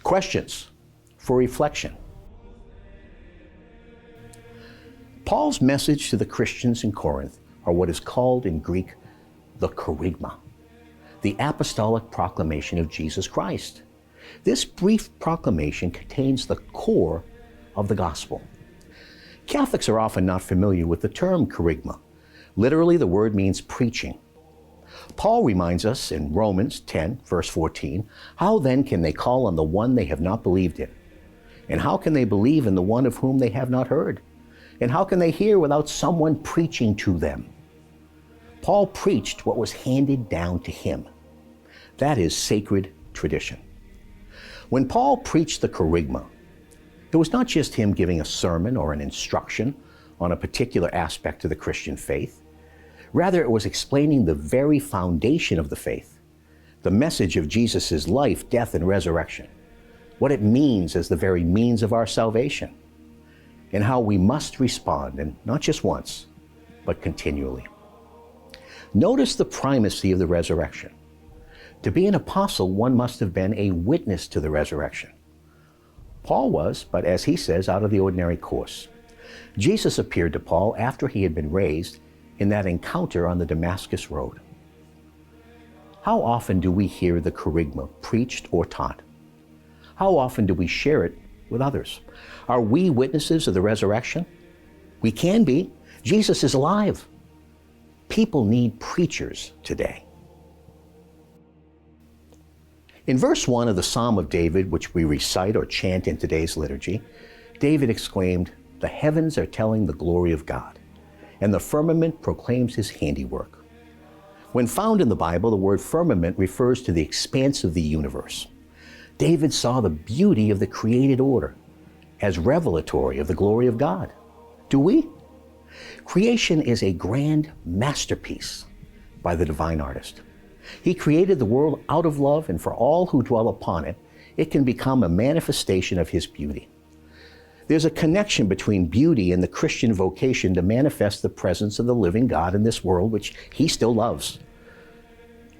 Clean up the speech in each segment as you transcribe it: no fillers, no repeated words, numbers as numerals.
Questions for reflection. Paul's message to the Christians in Corinth are what is called in Greek the kerygma, the apostolic proclamation of Jesus Christ. This brief proclamation contains the core of the gospel. Catholics are often not familiar with the term kerygma. Literally, the word means preaching. Paul reminds us in Romans 10, verse 14, how then can they call on the one they have not believed in? And how can they believe in the one of whom they have not heard? And how can they hear without someone preaching to them? Paul preached what was handed down to him. That is sacred tradition. When Paul preached the kerygma, it was not just him giving a sermon or an instruction on a particular aspect of the Christian faith. Rather, it was explaining the very foundation of the faith, the message of Jesus' life, death, and resurrection, what it means as the very means of our salvation, and how we must respond, and not just once, but continually. Notice the primacy of the resurrection. To be an apostle, one must have been a witness to the resurrection. Paul was, but as he says, out of the ordinary course. Jesus appeared to Paul after he had been raised in that encounter on the Damascus road. How often do we hear the kerygma preached or taught? How often do we share it with others? Are we witnesses of the resurrection? We can be. Jesus is alive. People need preachers today. In verse 1 of the Psalm of David, which we recite or chant in today's liturgy, David exclaimed, "The heavens are telling the glory of God, and the firmament proclaims his handiwork." When found in the Bible, the word firmament refers to the expanse of the universe. David saw the beauty of the created order as revelatory of the glory of God. Do we? Creation is a grand masterpiece by the divine artist. He created the world out of love, and for all who dwell upon it, it can become a manifestation of his beauty. There's a connection between beauty and the Christian vocation to manifest the presence of the living God in this world, which he still loves.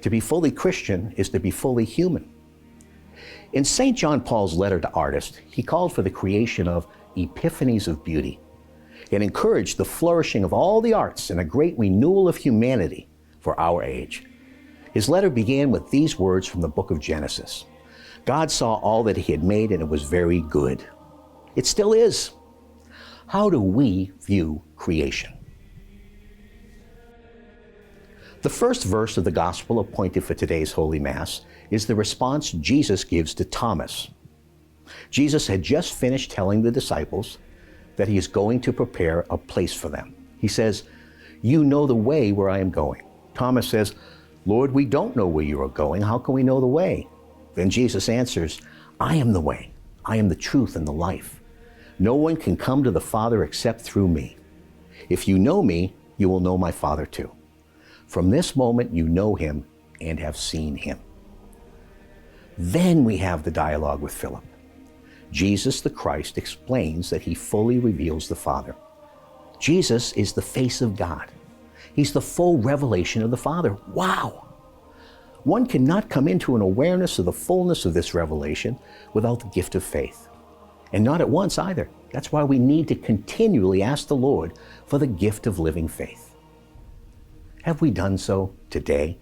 To be fully Christian is to be fully human. In St. John Paul's letter to artists, he called for the creation of epiphanies of beauty and encouraged the flourishing of all the arts and a great renewal of humanity for our age. His letter began with these words from the book of Genesis. God saw all that he had made, and it was very good. It still is. How do we view creation? The first verse of the gospel appointed for today's Holy Mass is the response Jesus gives to Thomas. Jesus had just finished telling the disciples that he is going to prepare a place for them. He says, "You know the way where I am going." Thomas says, "Lord, we don't know where you are going. How can we know the way?" Then Jesus answers, "I am the way. I am the truth and the life. No one can come to the Father except through me. If you know me, you will know my Father too. From this moment you know him and have seen him." Then we have the dialogue with Philip. Jesus the Christ explains that he fully reveals the Father. Jesus is the face of God. He's the full revelation of the Father. Wow! One cannot come into an awareness of the fullness of this revelation without the gift of faith. And not at once either. That's why we need to continually ask the Lord for the gift of living faith. Have we done so today?